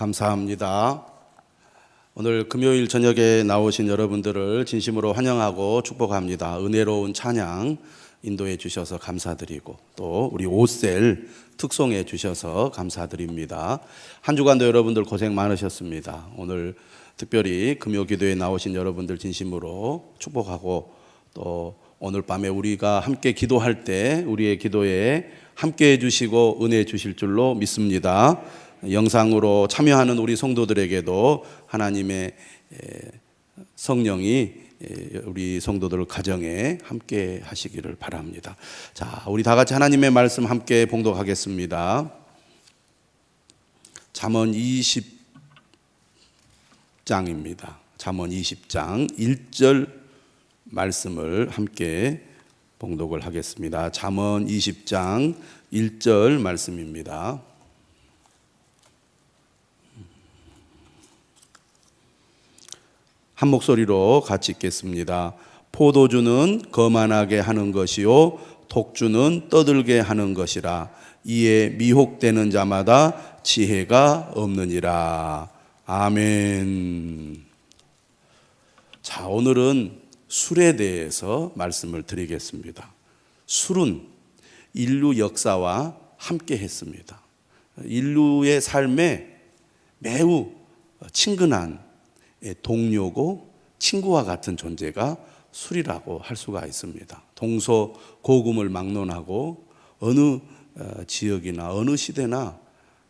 감사합니다. 오늘 금요일 저녁에 나오신 여러분들을 진심으로 환영하고 축복합니다. 은혜로운 찬양 인도해 주셔서 감사드리고 또 우리 오셀 특송해 주셔서 감사드립니다. 한 주간도 여러분들 고생 많으셨습니다. 오늘 특별히 금요 기도에 나오신 여러분들 진심으로 축복하고 또 오늘 밤에 우리가 함께 기도할 때 우리의 기도에 함께 해주시고 은혜 주실 줄로 믿습니다. 영상으로 참여하는 우리 성도들에게도 하나님의 성령이 우리 성도들 가정에 함께 하시기를 바랍니다. 자, 우리 다 같이 하나님의 말씀 함께 봉독하겠습니다. 잠언 20장입니다. 잠언 20장 1절 말씀을 함께 봉독을 하겠습니다. 잠언 20장 1절 말씀입니다. 한 목소리로 같이 읽겠습니다. 포도주는 거만하게 하는 것이요 독주는 떠들게 하는 것이라. 이에 미혹되는 자마다 지혜가 없느니라. 아멘. 자, 오늘은 술에 대해서 말씀을 드리겠습니다. 술은 인류 역사와 함께 했습니다. 인류의 삶에 매우 친근한 동료고 친구와 같은 존재가 술이라고 할 수가 있습니다. 동서고금을 막론하고 어느 지역이나 어느 시대나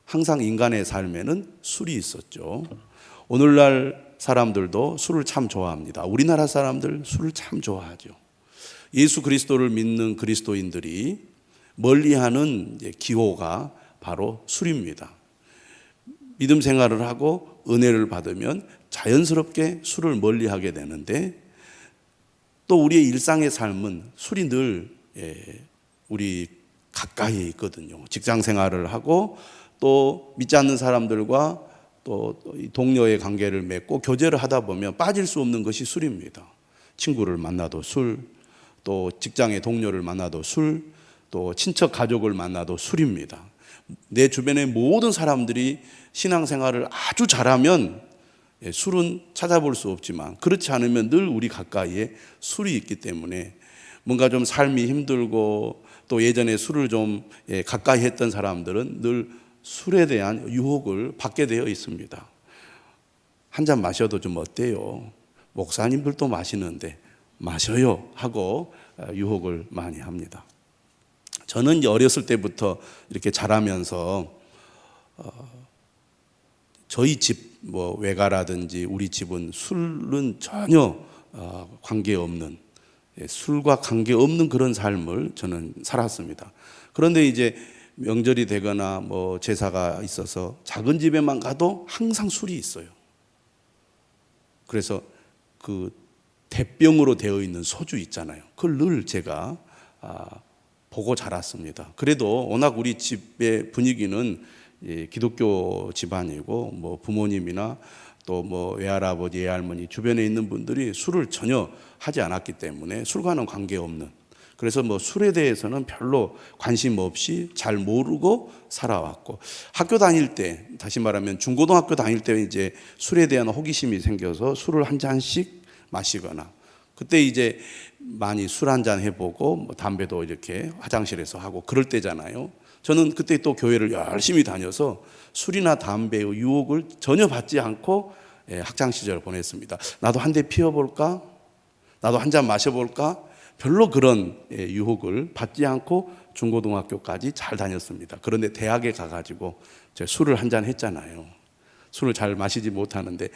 항상 인간의 삶에는 술이 있었죠. 오늘날 사람들도 술을 참 좋아합니다. 우리나라 사람들 술을 참 좋아하죠. 예수 그리스도를 믿는 그리스도인들이 멀리하는 기호가 바로 술입니다. 믿음 생활을 하고 은혜를 받으면 자연스럽게 술을 멀리하게 되는데 또 우리의 일상의 삶은 술이 늘 우리 가까이에 있거든요. 직장 생활을 하고 또 믿지 않는 사람들과 또 동료의 관계를 맺고 교제를 하다 보면 빠질 수 없는 것이 술입니다. 친구를 만나도 술, 또 직장의 동료를 만나도 술, 또 친척 가족을 만나도 술입니다. 내 주변의 모든 사람들이 신앙생활을 아주 잘하면 술은 찾아볼 수 없지만 그렇지 않으면 늘 우리 가까이에 술이 있기 때문에 뭔가 좀 삶이 힘들고 또 예전에 술을 좀 가까이 했던 사람들은 늘 술에 대한 유혹을 받게 되어 있습니다. 한 잔 마셔도 좀 어때요? 목사님들도 마시는데 마셔요 하고 유혹을 많이 합니다. 저는 어렸을 때부터 이렇게 자라면서 저희 집 외가라든지 우리 집은 술은 전혀 관계없는, 술과 관계없는 그런 삶을 저는 살았습니다. 그런데 이제 명절이 되거나 제사가 있어서 작은 집에만 가도 항상 술이 있어요. 그래서 그 대병으로 되어 있는 소주 있잖아요. 그걸 늘 제가 보고 자랐습니다. 그래도 워낙 우리 집의 분위기는 기독교 집안이고 부모님이나 또 외할아버지, 외할머니 주변에 있는 분들이 술을 전혀 하지 않았기 때문에 술과는 관계없는, 그래서 술에 대해서는 별로 관심 없이 잘 모르고 살아왔고, 학교 다닐 때, 다시 말하면 중고등학교 다닐 때 이제 술에 대한 호기심이 생겨서 술을 한 잔씩 마시거나, 그때 이제 많이 술 한 잔 해보고 담배도 이렇게 화장실에서 하고 그럴 때잖아요. 저는 그때 또 교회를 열심히 다녀서 술이나 담배의 유혹을 전혀 받지 않고 학창 시절을 보냈습니다. 나도 한 대 피워볼까? 나도 한 잔 마셔볼까? 별로 그런 유혹을 받지 않고 중고등학교까지 잘 다녔습니다. 그런데 대학에 가가지고 제가 술을 한 잔 했잖아요. 술을 잘 마시지 못하는데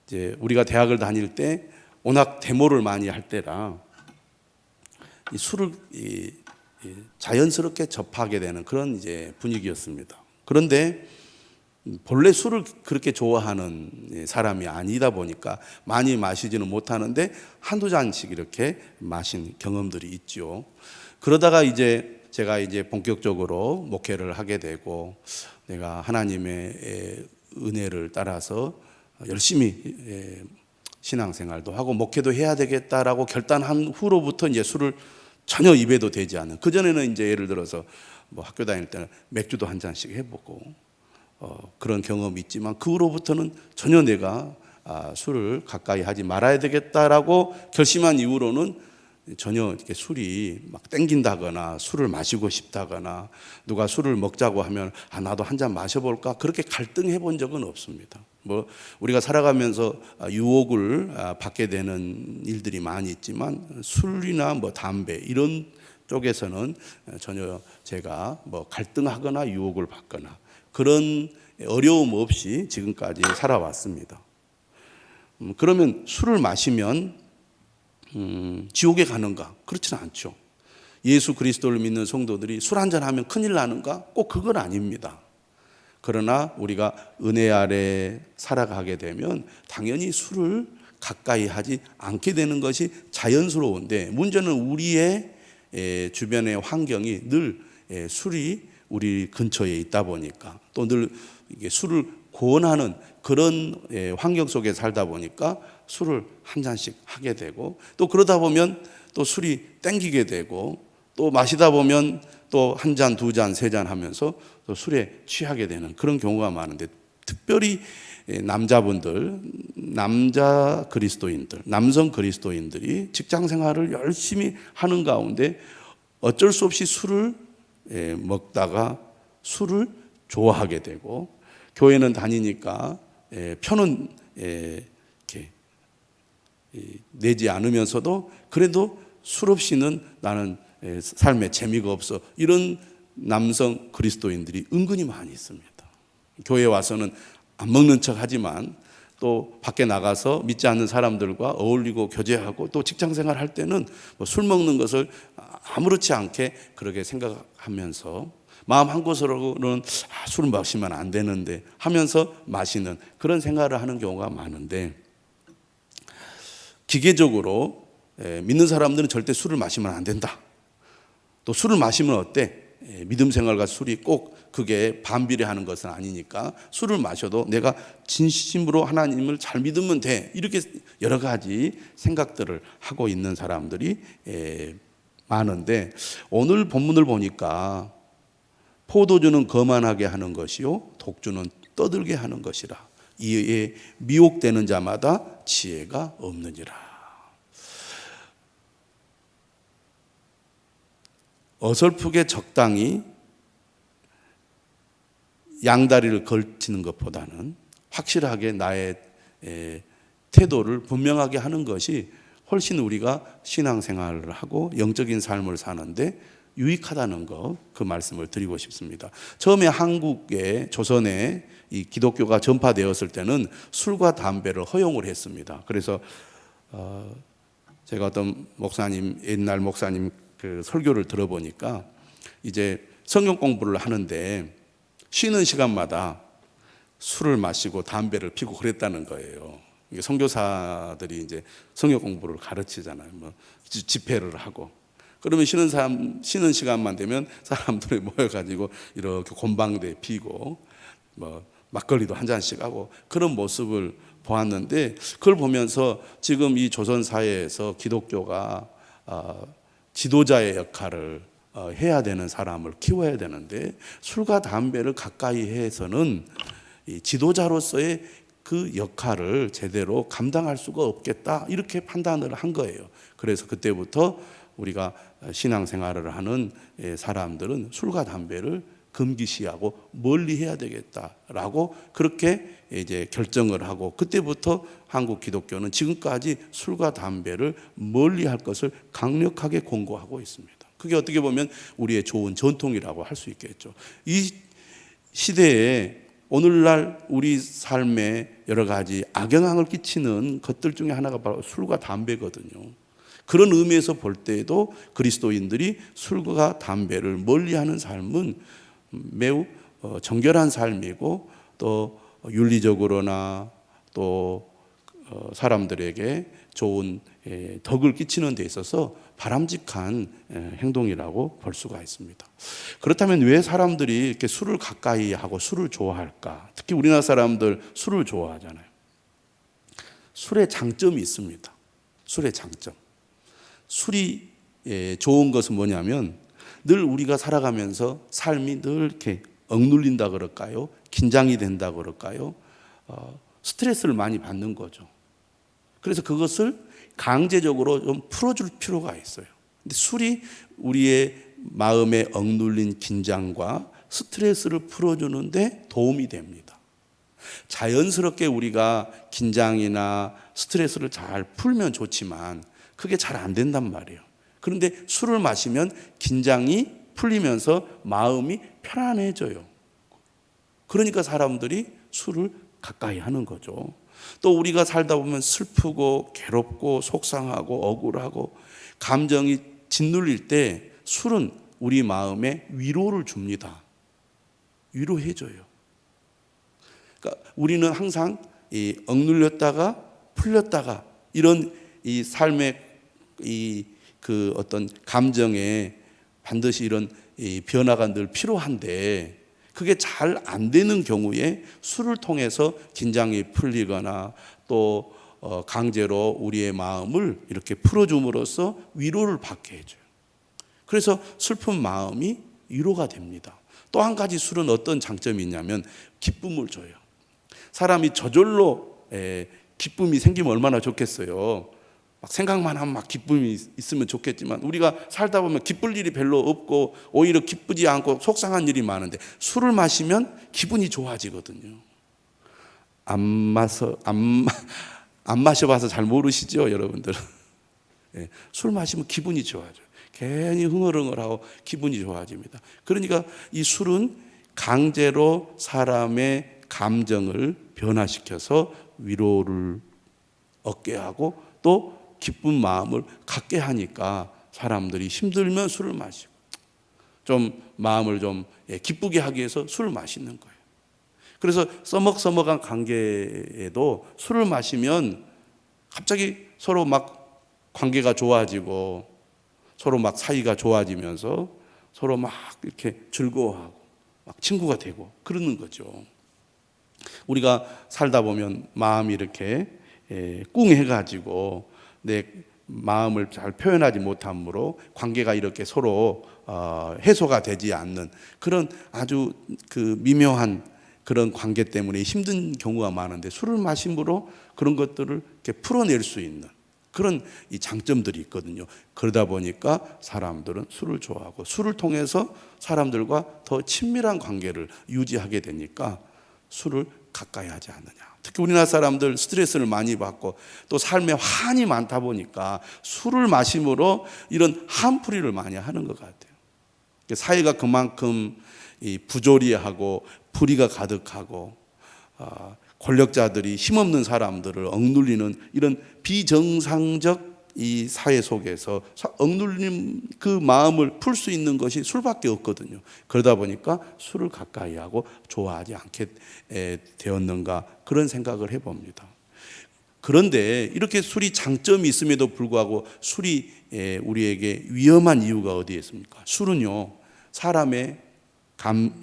이제 우리가 대학을 다닐 때 워낙 데모를 많이 할 때라 이 술을 자연스럽게 접하게 되는 그런 이제 분위기였습니다. 그런데 본래 술을 그렇게 좋아하는 사람이 아니다 보니까 많이 마시지는 못하는데 한두 잔씩 이렇게 마신 경험들이 있죠. 그러다가 이제 제가 이제 본격적으로 목회를 하게 되고 내가 하나님의 은혜를 따라서 열심히 신앙생활도 하고 목회도 해야 되겠다라고 결단한 후로부터 이제 술을 전혀 입에도 대지 않는, 그전에는 이제 예를 들어서 학교 다닐 때는 맥주도 한 잔씩 해보고 그런 경험이 있지만 그 후로부터는 전혀 내가 술을 가까이 하지 말아야 되겠다라고 결심한 이후로는 전혀 이렇게 술이 막 땡긴다거나 술을 마시고 싶다거나 누가 술을 먹자고 하면 나도 한 잔 마셔볼까 그렇게 갈등해 본 적은 없습니다. 뭐 우리가 살아가면서 유혹을 받게 되는 일들이 많이 있지만 술이나 뭐 담배 이런 쪽에서는 전혀 제가 뭐 갈등하거나 유혹을 받거나 그런 어려움 없이 지금까지 살아왔습니다. 그러면 술을 마시면 지옥에 가는가? 그렇지는 않죠. 예수 그리스도를 믿는 성도들이 술 한잔 하면 큰일 나는가? 꼭 그건 아닙니다. 그러나 우리가 은혜 아래 살아가게 되면 당연히 술을 가까이 하지 않게 되는 것이 자연스러운데 문제는 우리의 주변의 환경이 늘 술이 우리 근처에 있다 보니까 또 늘 술을 권하는 그런 환경 속에 살다 보니까 술을 한 잔씩 하게 되고 또 그러다 보면 또 술이 땡기게 되고 또 마시다 보면 또 한 잔, 두 잔, 세 잔 하면서 또 술에 취하게 되는 그런 경우가 많은데 특별히 남자분들, 남자 그리스도인들, 남성 그리스도인들이 직장 생활을 열심히 하는 가운데 어쩔 수 없이 술을 먹다가 술을 좋아하게 되고 교회는 다니니까 편은 이렇게 내지 않으면서도 그래도 술 없이는 나는 삶에 재미가 없어 이런 남성 그리스도인들이 은근히 많이 있습니다. 교회에 와서는 안 먹는 척 하지만 또 밖에 나가서 믿지 않는 사람들과 어울리고 교제하고 또 직장 생활 할 때는 술 먹는 것을 아무렇지 않게 그렇게 생각하면서 마음 한 곳으로는 술을 마시면 안 되는데 하면서 마시는 그런 생활을 하는 경우가 많은데 기계적으로 믿는 사람들은 절대 술을 마시면 안 된다. 또 술을 마시면 어때? 믿음 생활과 술이 꼭 그게 반비례하는 것은 아니니까 술을 마셔도 내가 진심으로 하나님을 잘 믿으면 돼. 이렇게 여러 가지 생각들을 하고 있는 사람들이 많은데 오늘 본문을 보니까 포도주는 거만하게 하는 것이요 독주는 떠들게 하는 것이라 이에 미혹되는 자마다 지혜가 없느니라. 어설프게 적당히 양다리를 걸치는 것보다는 확실하게 나의 태도를 분명하게 하는 것이 훨씬 우리가 신앙생활을 하고 영적인 삶을 사는데 유익하다는 것, 그 말씀을 드리고 싶습니다. 처음에 한국에 조선에 이 기독교가 전파되었을 때는 술과 담배를 허용을 했습니다. 그래서 제가 어떤 목사님, 옛날 목사님 그 설교를 들어보니까 이제 성경 공부를 하는데 쉬는 시간마다 술을 마시고 담배를 피고 그랬다는 거예요. 이게 선교사들이 이제 성경 공부를 가르치잖아요. 뭐 집회를 하고. 그러면 쉬는 시간만 되면 사람들이 모여가지고 이렇게 곤방대 피고 뭐 막걸리도 한 잔씩 하고 그런 모습을 보았는데 그걸 보면서 지금 이 조선 사회에서 기독교가 지도자의 역할을 해야 되는 사람을 키워야 되는데 술과 담배를 가까이 해서는 이 지도자로서의 그 역할을 제대로 감당할 수가 없겠다 이렇게 판단을 한 거예요. 그래서 그때부터 우리가 신앙생활을 하는 사람들은 술과 담배를 금기시하고 멀리 해야 되겠다라고 그렇게 이제 결정을 하고 그때부터 한국 기독교는 지금까지 술과 담배를 멀리 할 것을 강력하게 권고하고 있습니다. 그게 어떻게 보면 우리의 좋은 전통이라고 할 수 있겠죠. 이 시대에 오늘날 우리 삶에 여러 가지 악영향을 끼치는 것들 중에 하나가 바로 술과 담배거든요. 그런 의미에서 볼 때에도 그리스도인들이 술과 담배를 멀리하는 삶은 매우 정결한 삶이고 또 윤리적으로나 또 사람들에게 좋은 덕을 끼치는 데 있어서 바람직한 행동이라고 볼 수가 있습니다. 그렇다면 왜 사람들이 이렇게 술을 가까이 하고 술을 좋아할까? 특히 우리나라 사람들 술을 좋아하잖아요. 술의 장점이 있습니다. 술의 장점. 술이 좋은 것은 뭐냐면 늘 우리가 살아가면서 삶이 늘 이렇게 억눌린다 그럴까요? 긴장이 된다 그럴까요? 스트레스를 많이 받는 거죠. 그래서 그것을 강제적으로 좀 풀어줄 필요가 있어요. 근데 술이 우리의 마음에 억눌린 긴장과 스트레스를 풀어주는데 도움이 됩니다. 자연스럽게 우리가 긴장이나 스트레스를 잘 풀면 좋지만 그게 잘 안 된단 말이에요. 그런데 술을 마시면 긴장이 풀리면서 마음이 편안해져요. 그러니까 사람들이 술을 가까이 하는 거죠. 또 우리가 살다 보면 슬프고 괴롭고 속상하고 억울하고 감정이 짓눌릴 때 술은 우리 마음에 위로를 줍니다. 위로해줘요. 그러니까 우리는 항상 이 억눌렸다가 풀렸다가 이런 이 삶의 그 어떤 감정에 반드시 이런 이 변화가 늘 필요한데 그게 잘 안 되는 경우에 술을 통해서 긴장이 풀리거나 또 강제로 우리의 마음을 이렇게 풀어줌으로써 위로를 받게 해줘요. 그래서 슬픈 마음이 위로가 됩니다. 또 한 가지 술은 어떤 장점이 있냐면 기쁨을 줘요. 사람이 저절로 기쁨이 생기면 얼마나 좋겠어요. 막 생각만 하면 막 기쁨이 있으면 좋겠지만 우리가 살다 보면 기쁠 일이 별로 없고 오히려 기쁘지 않고 속상한 일이 많은데 술을 마시면 기분이 좋아지거든요. 안 마셔봐서 잘 모르시죠, 여러분들? 술 마시면 기분이 좋아져요. 괜히 흥얼흥얼하고 기분이 좋아집니다. 그러니까 이 술은 강제로 사람의 감정을 변화시켜서 위로를 얻게 하고 또 기쁜 마음을 갖게 하니까 사람들이 힘들면 술을 마시고 좀 마음을 좀 기쁘게 하기 위해서 술을 마시는 거예요. 그래서 써먹써먹한 관계에도 술을 마시면 갑자기 서로 막 관계가 좋아지고 서로 막 사이가 좋아지면서 서로 막 이렇게 즐거워하고 막 친구가 되고 그러는 거죠. 우리가 살다 보면 마음이 이렇게 꿍해가지고 내 마음을 잘 표현하지 못함으로 관계가 이렇게 서로 해소가 되지 않는 그런 아주 그 미묘한 그런 관계 때문에 힘든 경우가 많은데 술을 마심으로 그런 것들을 이렇게 풀어낼 수 있는 그런 이 장점들이 있거든요. 그러다 보니까 사람들은 술을 좋아하고 술을 통해서 사람들과 더 친밀한 관계를 유지하게 되니까 술을 가까이 하지 않느냐. 특히 우리나라 사람들 스트레스를 많이 받고 또 삶에 한이 많다 보니까 술을 마심으로 이런 한풀이를 많이 하는 것 같아요. 사회가 그만큼 부조리하고 불의가 가득하고 권력자들이 힘없는 사람들을 억눌리는 이런 비정상적 이 사회 속에서 억눌린 그 마음을 풀 수 있는 것이 술밖에 없거든요. 그러다 보니까 술을 가까이 하고 좋아하지 않게 되었는가 그런 생각을 해봅니다. 그런데 이렇게 술이 장점이 있음에도 불구하고 술이 우리에게 위험한 이유가 어디에 있습니까? 술은요 사람의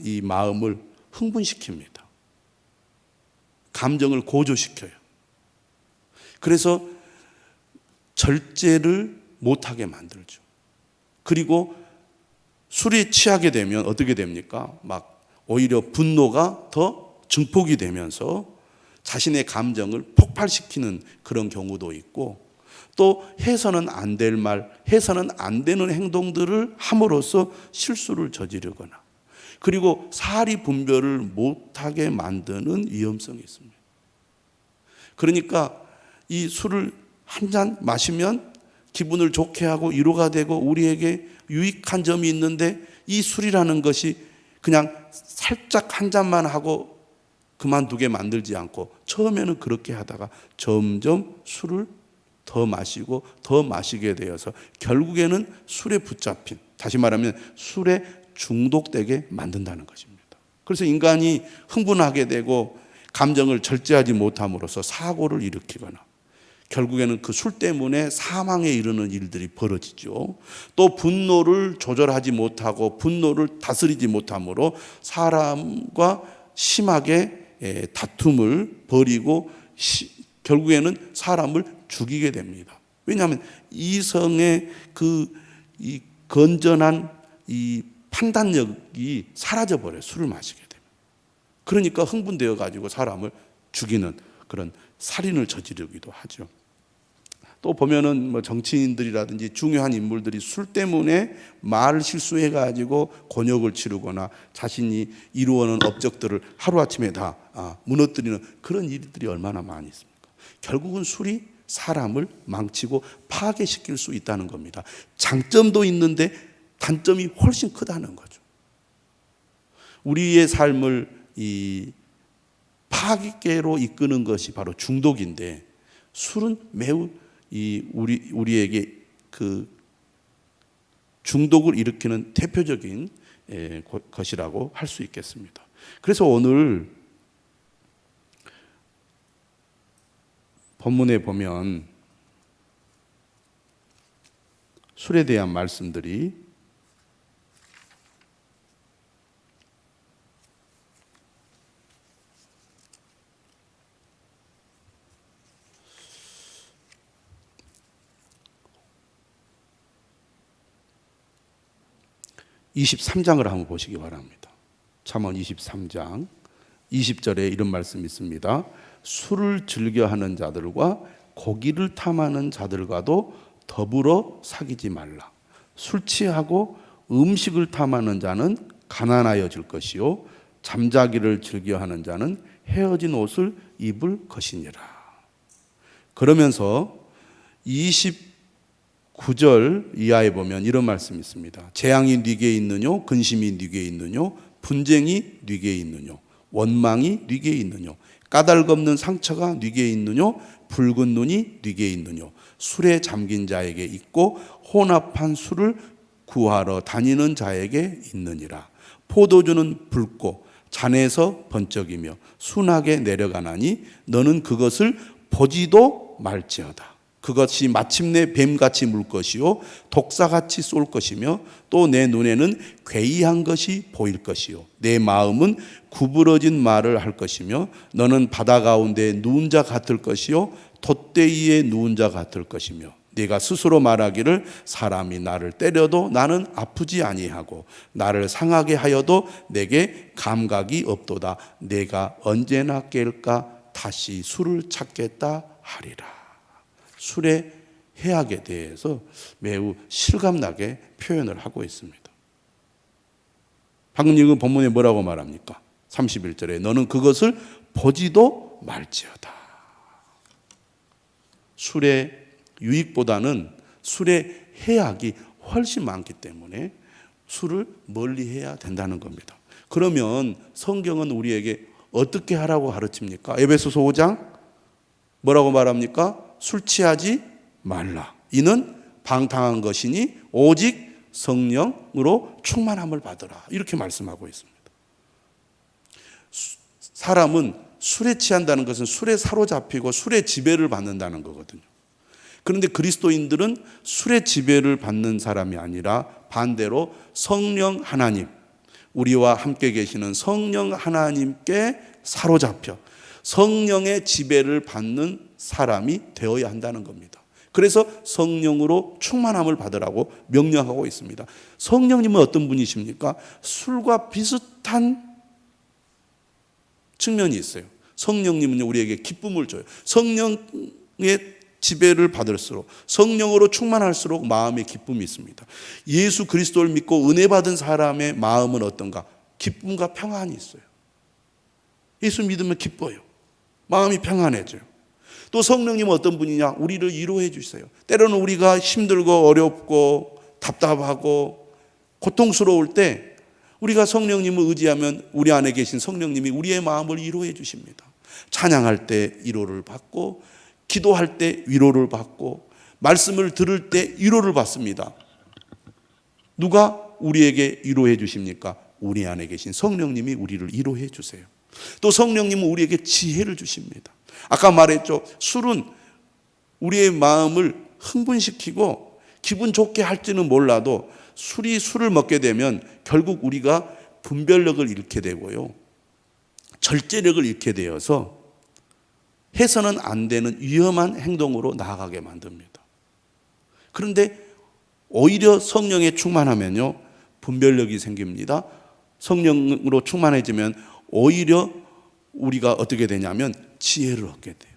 이 마음을 흥분시킵니다. 감정을 고조시켜요. 그래서 절제를 못하게 만들죠. 그리고 술에 취하게 되면 어떻게 됩니까? 막 오히려 분노가 더 증폭이 되면서 자신의 감정을 폭발시키는 그런 경우도 있고 또 해서는 안 될 말, 해서는 안 되는 행동들을 함으로써 실수를 저지르거나 그리고 사리 분별을 못하게 만드는 위험성이 있습니다. 그러니까 이 술을 한 잔 마시면 기분을 좋게 하고 위로가 되고 우리에게 유익한 점이 있는데 이 술이라는 것이 그냥 살짝 한 잔만 하고 그만두게 만들지 않고 처음에는 그렇게 하다가 점점 술을 더 마시고 더 마시게 되어서 결국에는 술에 붙잡힌, 다시 말하면 술에 중독되게 만든다는 것입니다. 그래서 인간이 흥분하게 되고 감정을 절제하지 못함으로써 사고를 일으키거나 결국에는 그 술 때문에 사망에 이르는 일들이 벌어지죠. 또 분노를 조절하지 못하고 분노를 다스리지 못함으로 사람과 심하게 다툼을 벌이고 결국에는 사람을 죽이게 됩니다. 왜냐하면 이성의 이 건전한 이 판단력이 사라져 버려요. 술을 마시게 되면. 그러니까 흥분되어 가지고 사람을 죽이는 그런 살인을 저지르기도 하죠. 또 보면은 뭐 정치인들이라든지 중요한 인물들이 술 때문에 말 실수해 가지고 곤욕을 치르거나 자신이 이루어놓은 업적들을 하루아침에 다 무너뜨리는 그런 일들이 얼마나 많이 있습니까? 결국은 술이 사람을 망치고 파괴시킬 수 있다는 겁니다. 장점도 있는데 단점이 훨씬 크다는 거죠. 우리의 삶을 이 파괴로 이끄는 것이 바로 중독인데, 술은 매우 우리에게 그 중독을 일으키는 대표적인 것이라고 할 수 있겠습니다. 그래서 오늘 본문에 보면 술에 대한 말씀들이 23장을 한번 보시기 바랍니다. 잠언 23장 20절에 이런 말씀이 있습니다. 술을 즐겨하는 자들과 고기를 탐하는 자들과도 더불어 사귀지 말라. 술 취하고 음식을 탐하는 자는 가난하여질 것이요 잠자기를 즐겨하는 자는 헤어진 옷을 입을 것이니라. 그러면서 29절 이하에 보면 이런 말씀이 있습니다. 재앙이 네게 있느뇨, 근심이 네게 있느뇨, 분쟁이 네게 있느뇨, 원망이 네게 있느뇨, 까닭없는 상처가 네게 있느뇨, 붉은 눈이 네게 있느뇨. 술에 잠긴 자에게 있고 혼합한 술을 구하러 다니는 자에게 있느니라. 포도주는 붉고 잔에서 번쩍이며 순하게 내려가나니 너는 그것을 보지도 말지어다. 그것이 마침내 뱀같이 물 것이요 독사같이 쏠 것이며 또 내 눈에는 괴이한 것이 보일 것이요 내 마음은 구부러진 말을 할 것이며 너는 바다 가운데 누운 자 같을 것이요 돛대위에 누운 자 같을 것이며 네가 스스로 말하기를 사람이 나를 때려도 나는 아프지 아니하고 나를 상하게 하여도 내게 감각이 없도다. 내가 언제나 깰까 다시 술을 찾겠다 하리라. 술의 해악에 대해서 매우 실감나게 표현을 하고 있습니다. 방금 읽은 본문에 뭐라고 말합니까? 31절에 너는 그것을 보지도 말지어다. 술의 유익보다는 술의 해악이 훨씬 많기 때문에 술을 멀리해야 된다는 겁니다. 그러면 성경은 우리에게 어떻게 하라고 가르칩니까? 에베소서 5장 뭐라고 말합니까? 술 취하지 말라. 이는 방탕한 것이니 오직 성령으로 충만함을 받으라. 이렇게 말씀하고 있습니다. 사람은 술에 취한다는 것은 술에 사로잡히고 술의 지배를 받는다는 거거든요. 그런데 그리스도인들은 술의 지배를 받는 사람이 아니라 반대로 성령 하나님, 우리와 함께 계시는 성령 하나님께 사로잡혀 성령의 지배를 받는 사람이 되어야 한다는 겁니다. 그래서 성령으로 충만함을 받으라고 명령하고 있습니다. 성령님은 어떤 분이십니까? 술과 비슷한 측면이 있어요. 성령님은 우리에게 기쁨을 줘요. 성령의 지배를 받을수록, 성령으로 충만할수록 마음에 기쁨이 있습니다. 예수 그리스도를 믿고 은혜 받은 사람의 마음은 어떤가? 기쁨과 평안이 있어요. 예수 믿으면 기뻐요. 마음이 평안해져요. 또 성령님은 어떤 분이냐? 우리를 위로해 주세요. 때로는 우리가 힘들고 어렵고 답답하고 고통스러울 때 우리가 성령님을 의지하면 우리 안에 계신 성령님이 우리의 마음을 위로해 주십니다. 찬양할 때 위로를 받고, 기도할 때 위로를 받고, 말씀을 들을 때 위로를 받습니다. 누가 우리에게 위로해 주십니까? 우리 안에 계신 성령님이 우리를 위로해 주세요. 또 성령님은 우리에게 지혜를 주십니다. 아까 말했죠. 술은 우리의 마음을 흥분시키고 기분 좋게 할지는 몰라도 술을 먹게 되면 결국 우리가 분별력을 잃게 되고요, 절제력을 잃게 되어서 해서는 안 되는 위험한 행동으로 나아가게 만듭니다. 그런데 오히려 성령에 충만하면요, 분별력이 생깁니다. 성령으로 충만해지면 오히려 우리가 어떻게 되냐면 지혜를 얻게 돼요.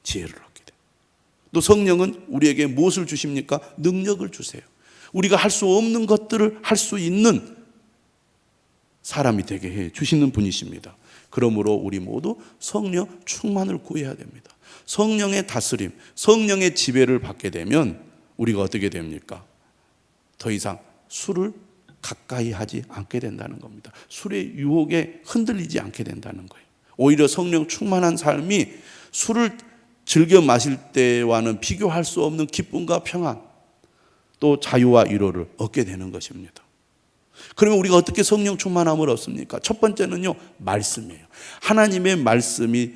지혜를 얻게 돼요. 또 성령은 우리에게 무엇을 주십니까? 능력을 주세요. 우리가 할 수 없는 것들을 할 수 있는 사람이 되게 해 주시는 분이십니다. 그러므로 우리 모두 성령 충만을 구해야 됩니다. 성령의 다스림, 성령의 지배를 받게 되면 우리가 어떻게 됩니까? 더 이상 술을 가까이 하지 않게 된다는 겁니다. 술의 유혹에 흔들리지 않게 된다는 거예요. 오히려 성령 충만한 삶이 술을 즐겨 마실 때와는 비교할 수 없는 기쁨과 평안, 또 자유와 위로를 얻게 되는 것입니다. 그러면 우리가 어떻게 성령 충만함을 얻습니까? 첫 번째는요, 말씀이에요. 하나님의 말씀이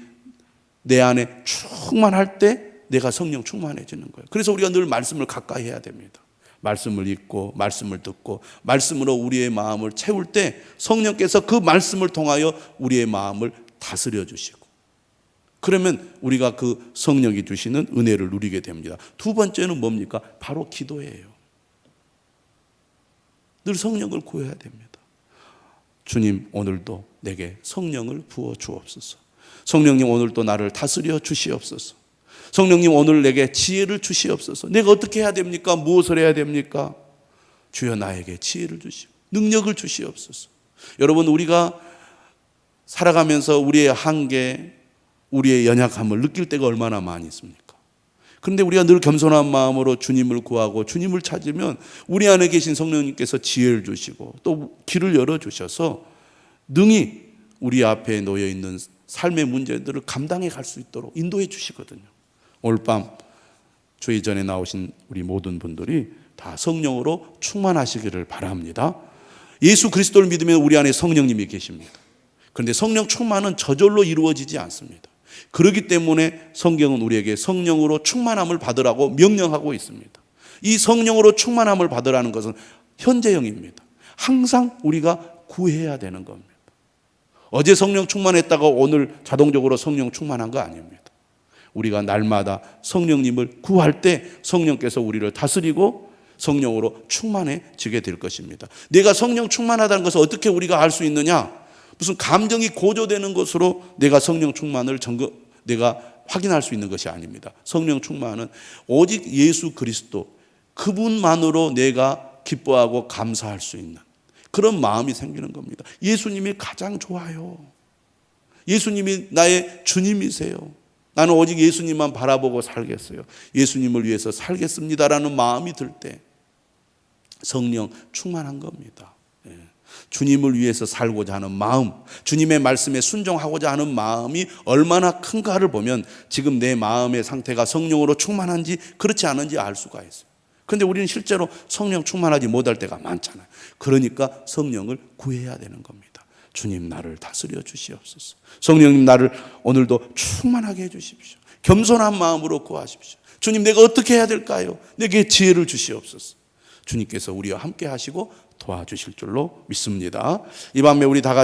내 안에 충만할 때 내가 성령 충만해지는 거예요. 그래서 우리가 늘 말씀을 가까이 해야 됩니다. 말씀을 읽고 말씀을 듣고 말씀으로 우리의 마음을 채울 때 성령께서 그 말씀을 통하여 우리의 마음을 다스려 주시고, 그러면 우리가 그 성령이 주시는 은혜를 누리게 됩니다. 두 번째는 뭡니까? 바로 기도예요. 늘 성령을 구해야 됩니다. 주님, 오늘도 내게 성령을 부어 주옵소서. 성령님, 오늘도 나를 다스려 주시옵소서. 성령님, 오늘 내게 지혜를 주시옵소서. 내가 어떻게 해야 됩니까? 무엇을 해야 됩니까? 주여, 나에게 지혜를 주시고 능력을 주시옵소서. 여러분, 우리가 살아가면서 우리의 한계, 우리의 연약함을 느낄 때가 얼마나 많이 있습니까? 그런데 우리가 늘 겸손한 마음으로 주님을 구하고 주님을 찾으면 우리 안에 계신 성령님께서 지혜를 주시고 또 길을 열어주셔서 능히 우리 앞에 놓여있는 삶의 문제들을 감당해 갈 수 있도록 인도해 주시거든요. 오늘 밤 주의 전에 나오신 우리 모든 분들이 다 성령으로 충만하시기를 바랍니다. 예수 그리스도를 믿으면 우리 안에 성령님이 계십니다. 그런데 성령 충만은 저절로 이루어지지 않습니다. 그렇기 때문에 성경은 우리에게 성령으로 충만함을 받으라고 명령하고 있습니다. 이 성령으로 충만함을 받으라는 것은 현재형입니다. 항상 우리가 구해야 되는 겁니다. 어제 성령 충만했다고 오늘 자동적으로 성령 충만한 거 아닙니다. 우리가 날마다 성령님을 구할 때 성령께서 우리를 다스리고 성령으로 충만해지게 될 것입니다. 내가 성령 충만하다는 것을 어떻게 우리가 알 수 있느냐? 무슨 감정이 고조되는 것으로 내가 성령 충만을 내가 확인할 수 있는 것이 아닙니다. 성령 충만은 오직 예수 그리스도 그분만으로 내가 기뻐하고 감사할 수 있는 그런 마음이 생기는 겁니다. 예수님이 가장 좋아요. 예수님이 나의 주님이세요. 나는 오직 예수님만 바라보고 살겠어요. 예수님을 위해서 살겠습니다라는 마음이 들 때 성령 충만한 겁니다. 주님을 위해서 살고자 하는 마음, 주님의 말씀에 순종하고자 하는 마음이 얼마나 큰가를 보면 지금 내 마음의 상태가 성령으로 충만한지 그렇지 않은지 알 수가 있어요. 그런데 우리는 실제로 성령 충만하지 못할 때가 많잖아요. 그러니까 성령을 구해야 되는 겁니다. 주님, 나를 다스려 주시옵소서. 성령님, 나를 오늘도 충만하게 해주십시오. 겸손한 마음으로 구하십시오. 주님, 내가 어떻게 해야 될까요? 내게 지혜를 주시옵소서. 주님께서 우리와 함께 하시고 도와주실 줄로 믿습니다. 이 밤에 우리 다 같이